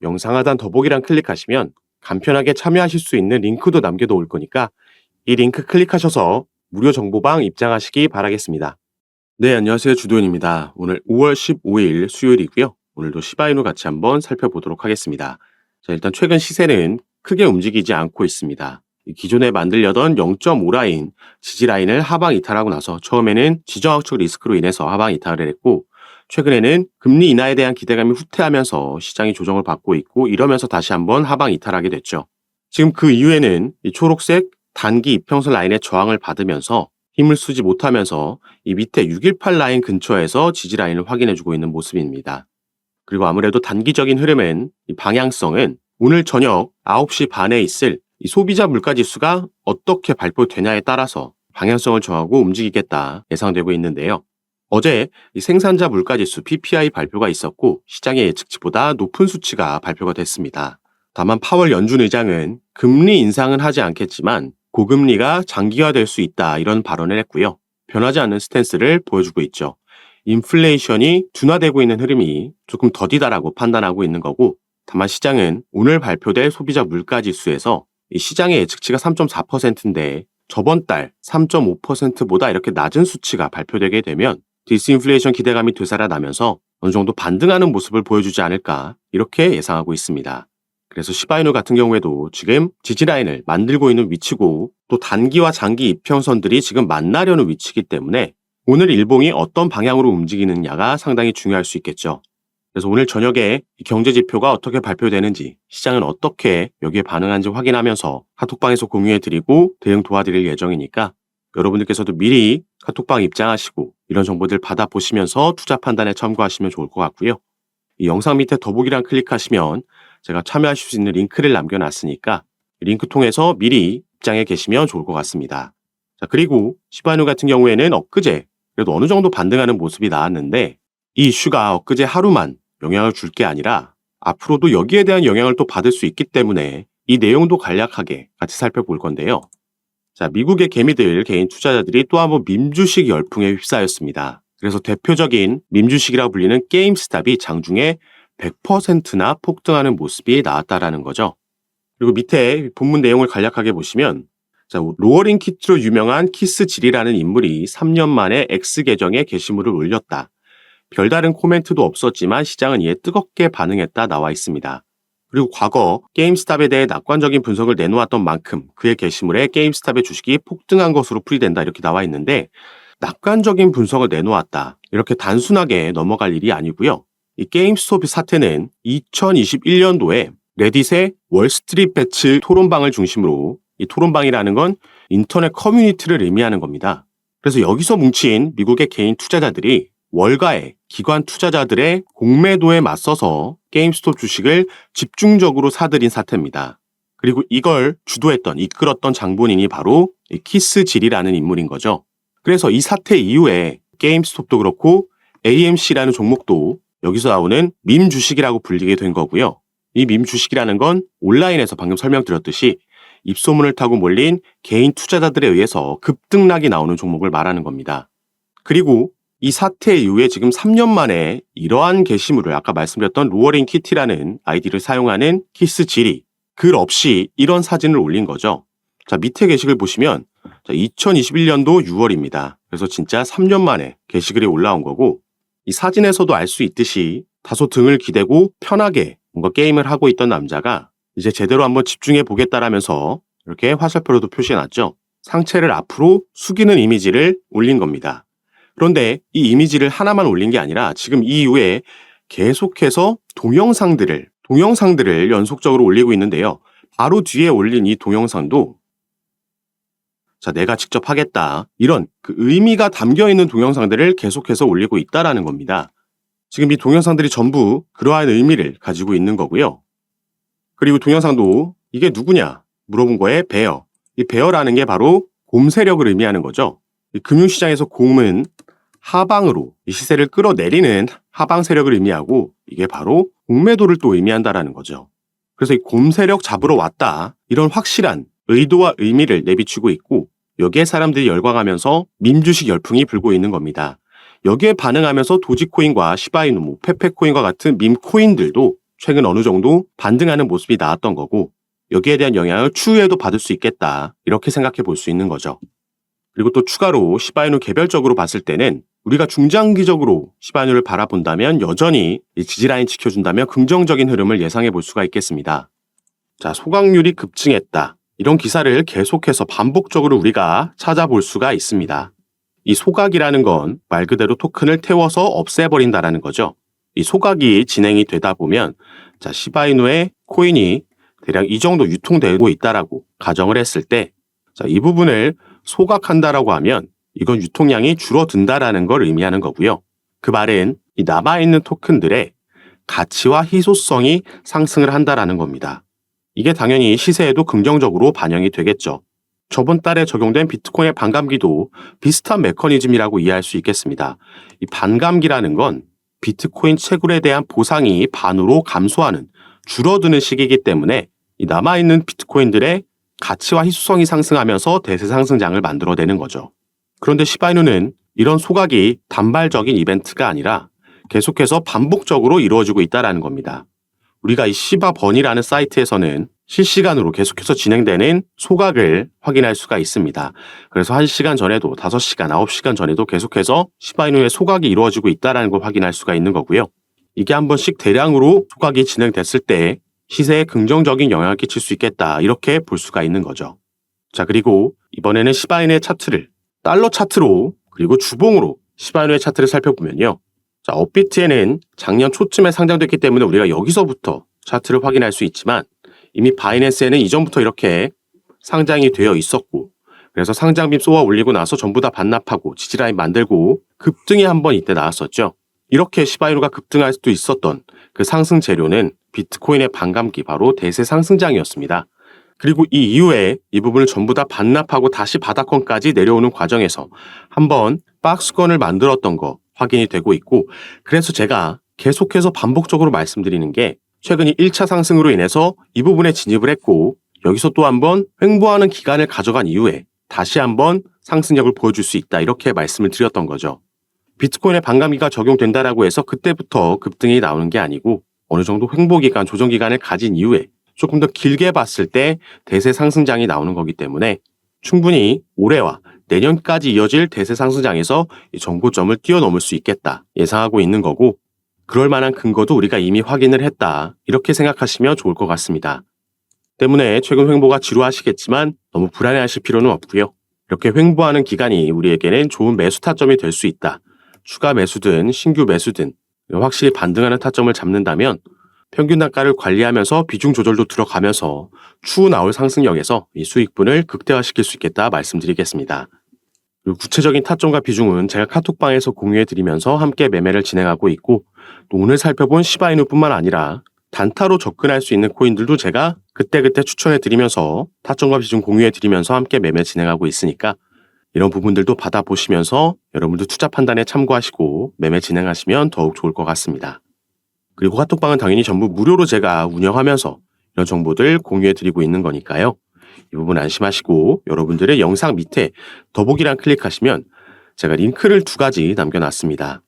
영상 하단 더보기란 클릭하시면 간편하게 참여하실 수 있는 링크도 남겨놓을 거니까 이 링크 클릭하셔서 무료 정보방 입장하시기 바라겠습니다. 네, 안녕하세요. 주도현입니다. 오늘 5월 15일 수요일이고요. 오늘도 시바이누 같이 한번 살펴보도록 하겠습니다. 자, 일단 최근 시세는 크게 움직이지 않고 있습니다. 기존에 만들려던 0.5 라인, 지지 라인을 하방 이탈하고 나서 처음에는 지정학적 리스크로 인해서 하방 이탈을 했고 최근에는 금리 인하에 대한 기대감이 후퇴하면서 시장이 조정을 받고 있고 이러면서 다시 한번 하방 이탈하게 됐죠. 지금 그 이후에는 이 초록색 단기 이평선 라인의 저항을 받으면서 힘을 쓰지 못하면서 이 밑에 618 라인 근처에서 지지 라인을 확인해주고 있는 모습입니다. 그리고 아무래도 단기적인 흐름은 이 방향성은 오늘 저녁 9시 반에 있을 이 소비자 물가지수가 어떻게 발표되냐에 따라서 방향성을 정하고 움직이겠다 예상되고 있는데요. 어제 이 생산자 물가지수 PPI 발표가 있었고 시장의 예측치보다 높은 수치가 발표가 됐습니다. 다만 파월 연준 의장은 금리 인상은 하지 않겠지만 고금리가 장기화될 수 있다 이런 발언을 했고요. 변하지 않는 스탠스를 보여주고 있죠. 인플레이션이 둔화되고 있는 흐름이 조금 더디다라고 판단하고 있는 거고 다만 시장은 오늘 발표될 소비자 물가지수에서 이 시장의 예측치가 3.4%인데 저번 달 3.5%보다 이렇게 낮은 수치가 발표되게 되면 디스인플레이션 기대감이 되살아나면서 어느 정도 반등하는 모습을 보여주지 않을까 이렇게 예상하고 있습니다. 그래서 시바이누 같은 경우에도 지금 지지라인을 만들고 있는 위치고 또 단기와 장기 이평선들이 지금 만나려는 위치이기 때문에 오늘 일봉이 어떤 방향으로 움직이느냐가 상당히 중요할 수 있겠죠. 그래서 오늘 저녁에 이 경제지표가 어떻게 발표되는지 시장은 어떻게 여기에 반응하는지 확인하면서 카톡방에서 공유해드리고 대응 도와드릴 예정이니까 여러분들께서도 미리 카톡방 입장하시고 이런 정보들 받아보시면서 투자 판단에 참고하시면 좋을 것 같고요. 이 영상 밑에 더보기란 클릭하시면 제가 참여하실 수 있는 링크를 남겨놨으니까 링크 통해서 미리 입장해 계시면 좋을 것 같습니다. 자, 그리고 시바이누 같은 경우에는 엊그제 그래도 어느 정도 반등하는 모습이 나왔는데 이 이슈가 엊그제 하루만 영향을 줄 게 아니라 앞으로도 여기에 대한 영향을 또 받을 수 있기 때문에 이 내용도 간략하게 같이 살펴볼 건데요. 자, 미국의 개미들 개인 투자자들이 또 한번 밈주식 열풍에 휩싸였습니다. 그래서 대표적인 밈주식이라고 불리는 게임스탑이 장중에 100%나 폭등하는 모습이 나왔다라는 거죠. 그리고 밑에 본문 내용을 간략하게 보시면 자, 로어링 키트로 유명한 키스질이라는 인물이 3년 만에 X 계정에 게시물을 올렸다. 별다른 코멘트도 없었지만 시장은 이에 뜨겁게 반응했다 나와 있습니다. 그리고 과거 게임스탑에 대해 낙관적인 분석을 내놓았던 만큼 그의 게시물에 게임스탑의 주식이 폭등한 것으로 풀이된다 이렇게 나와 있는데 낙관적인 분석을 내놓았다. 이렇게 단순하게 넘어갈 일이 아니고요. 이 게임스톱 사태는 2021년도에 레딧의 월스트리트 배츠 토론방을 중심으로 이 토론방이라는 건 인터넷 커뮤니티를 의미하는 겁니다. 그래서 여기서 뭉친 미국의 개인 투자자들이 월가의 기관 투자자들의 공매도에 맞서서 게임스톱 주식을 집중적으로 사들인 사태입니다. 그리고 이걸 주도했던, 이끌었던 장본인이 바로 키스질이라는 인물인 거죠. 그래서 이 사태 이후에 게임스톱도 그렇고 AMC라는 종목도 여기서 나오는 밈 주식이라고 불리게 된 거고요. 이 밈 주식이라는 건 온라인에서 방금 설명드렸듯이 입소문을 타고 몰린 개인 투자자들에 의해서 급등락이 나오는 종목을 말하는 겁니다. 그리고 이 사태 이후에 지금 3년 만에 이러한 게시물을 아까 말씀드렸던 로어링 키티라는 아이디를 사용하는 키스질이 글 없이 이런 사진을 올린 거죠. 자, 밑에 게시글 보시면 2021년도 6월입니다. 그래서 진짜 3년 만에 게시글이 올라온 거고 이 사진에서도 알 수 있듯이 다소 등을 기대고 편하게 뭔가 게임을 하고 있던 남자가 이제 제대로 한번 집중해 보겠다라면서 이렇게 화살표로도 표시해놨죠. 상체를 앞으로 숙이는 이미지를 올린 겁니다. 그런데 이 이미지를 하나만 올린 게 아니라 지금 이후에 계속해서 동영상들을 연속적으로 올리고 있는데요. 바로 뒤에 올린 이 동영상도 자, 내가 직접 하겠다. 이런 그 의미가 담겨있는 동영상들을 계속해서 올리고 있다라는 겁니다. 지금 이 동영상들이 전부 그러한 의미를 가지고 있는 거고요. 그리고 동영상도 이게 누구냐 물어본 거에 베어. 이 베어라는 게 바로 곰 세력을 의미하는 거죠. 이 금융시장에서 곰은 하방으로 이 시세를 끌어내리는 하방 세력을 의미하고 이게 바로 공매도를 또 의미한다라는 거죠. 그래서 이 곰 세력 잡으러 왔다. 이런 확실한 의도와 의미를 내비추고 있고 여기에 사람들이 열광하면서 밈주식 열풍이 불고 있는 겁니다. 여기에 반응하면서 도지코인과 시바이누, 페페코인과 같은 밈코인들도 최근 어느 정도 반등하는 모습이 나왔던 거고 여기에 대한 영향을 추후에도 받을 수 있겠다 이렇게 생각해 볼 수 있는 거죠. 그리고 또 추가로 시바이누 개별적으로 봤을 때는 우리가 중장기적으로 시바이누를 바라본다면 여전히 이 지지라인 지켜준다면 긍정적인 흐름을 예상해 볼 수가 있겠습니다. 자, 소각률이 급증했다. 이런 기사를 계속해서 반복적으로 우리가 찾아볼 수가 있습니다. 이 소각이라는 건 말 그대로 토큰을 태워서 없애버린다라는 거죠. 이 소각이 진행이 되다 보면 자, 시바이누의 코인이 대략 이 정도 유통되고 있다라고 가정을 했을 때 자, 이 부분을 소각한다라고 하면 이건 유통량이 줄어든다라는 걸 의미하는 거고요. 그 말은 이 남아있는 토큰들의 가치와 희소성이 상승을 한다라는 겁니다. 이게 당연히 시세에도 긍정적으로 반영이 되겠죠. 저번 달에 적용된 비트코인의 반감기도 비슷한 메커니즘이라고 이해할 수 있겠습니다. 이 반감기라는 건 비트코인 채굴에 대한 보상이 반으로 감소하는 줄어드는 시기이기 때문에 이 남아있는 비트코인들의 가치와 희소성이 상승하면서 대세 상승장을 만들어내는 거죠. 그런데 시바이누는 이런 소각이 단발적인 이벤트가 아니라 계속해서 반복적으로 이루어지고 있다는 겁니다. 우리가 이 시바버니라는 사이트에서는 실시간으로 계속해서 진행되는 소각을 확인할 수가 있습니다. 그래서 1시간 전에도 5시간, 9시간 전에도 계속해서 시바이누의 소각이 이루어지고 있다는 걸 확인할 수가 있는 거고요. 이게 한 번씩 대량으로 소각이 진행됐을 때 시세에 긍정적인 영향을 끼칠 수 있겠다 이렇게 볼 수가 있는 거죠. 자, 그리고 이번에는 시바이누의 차트를 달러 차트로 그리고 주봉으로 시바이누의 차트를 살펴보면요. 자, 업비트에는 작년 초쯤에 상장됐기 때문에 우리가 여기서부터 차트를 확인할 수 있지만 이미 바이낸스에는 이전부터 이렇게 상장이 되어 있었고 그래서 상장빔 쏘아 올리고 나서 전부 다 반납하고 지지라인 만들고 급등이 한번 이때 나왔었죠. 이렇게 시바이누가 급등할 수도 있었던 그 상승 재료는 비트코인의 반감기 바로 대세 상승장이었습니다. 그리고 이 이후에 이 부분을 전부 다 반납하고 다시 바닥권까지 내려오는 과정에서 한번 박스권을 만들었던 거 확인이 되고 있고 그래서 제가 계속해서 반복적으로 말씀드리는 게 최근 1차 상승으로 인해서 이 부분에 진입을 했고 여기서 또 한번 횡보하는 기간을 가져간 이후에 다시 한번 상승력을 보여줄 수 있다 이렇게 말씀을 드렸던 거죠. 비트코인의 반감기가 적용된다라고 해서 그때부터 급등이 나오는 게 아니고 어느 정도 횡보 기간, 조정 기간을 가진 이후에 조금 더 길게 봤을 때 대세 상승장이 나오는 거기 때문에 충분히 올해와 내년까지 이어질 대세 상승장에서 이 정고점을 뛰어넘을 수 있겠다 예상하고 있는 거고 그럴 만한 근거도 우리가 이미 확인을 했다 이렇게 생각하시면 좋을 것 같습니다. 때문에 최근 횡보가 지루하시겠지만 너무 불안해하실 필요는 없고요. 이렇게 횡보하는 기간이 우리에게는 좋은 매수 타점이 될 수 있다. 추가 매수든 신규 매수든 확실히 반등하는 타점을 잡는다면 평균 단가를 관리하면서 비중 조절도 들어가면서 추후 나올 상승력에서 이 수익분을 극대화시킬 수 있겠다 말씀드리겠습니다. 그리고 구체적인 타점과 비중은 제가 카톡방에서 공유해드리면서 함께 매매를 진행하고 있고 또 오늘 살펴본 시바이누뿐만 아니라 단타로 접근할 수 있는 코인들도 제가 그때그때 추천해드리면서 타점과 비중 공유해드리면서 함께 매매 진행하고 있으니까 이런 부분들도 받아보시면서 여러분도 투자 판단에 참고하시고 매매 진행하시면 더욱 좋을 것 같습니다. 그리고 카톡방은 당연히 전부 무료로 제가 운영하면서 이런 정보들 공유해드리고 있는 거니까요. 이 부분 안심하시고 여러분들의 영상 밑에 더보기란 클릭하시면 제가 링크를 2가지 남겨놨습니다.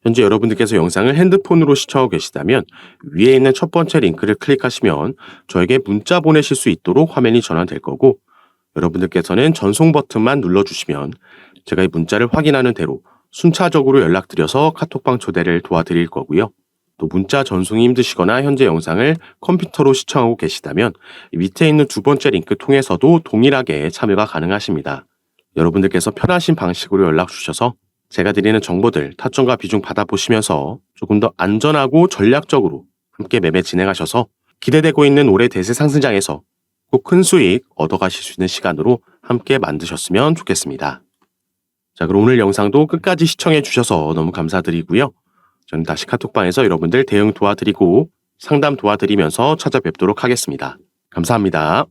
현재 여러분들께서 영상을 핸드폰으로 시청하고 계시다면 위에 있는 첫 번째 링크를 클릭하시면 저에게 문자 보내실 수 있도록 화면이 전환될 거고 여러분들께서는 전송 버튼만 눌러주시면 제가 이 문자를 확인하는 대로 순차적으로 연락드려서 카톡방 초대를 도와드릴 거고요. 또 문자 전송이 힘드시거나 현재 영상을 컴퓨터로 시청하고 계시다면 밑에 있는 2번째 링크 통해서도 동일하게 참여가 가능하십니다. 여러분들께서 편하신 방식으로 연락 주셔서 제가 드리는 정보들 타점과 비중 받아보시면서 조금 더 안전하고 전략적으로 함께 매매 진행하셔서 기대되고 있는 올해 대세 상승장에서 꼭 큰 수익 얻어가실 수 있는 시간으로 함께 만드셨으면 좋겠습니다. 자, 그럼 오늘 영상도 끝까지 시청해 주셔서 너무 감사드리고요. 저는 다시 카톡방에서 여러분들 대응 도와드리고 상담 도와드리면서 찾아뵙도록 하겠습니다. 감사합니다.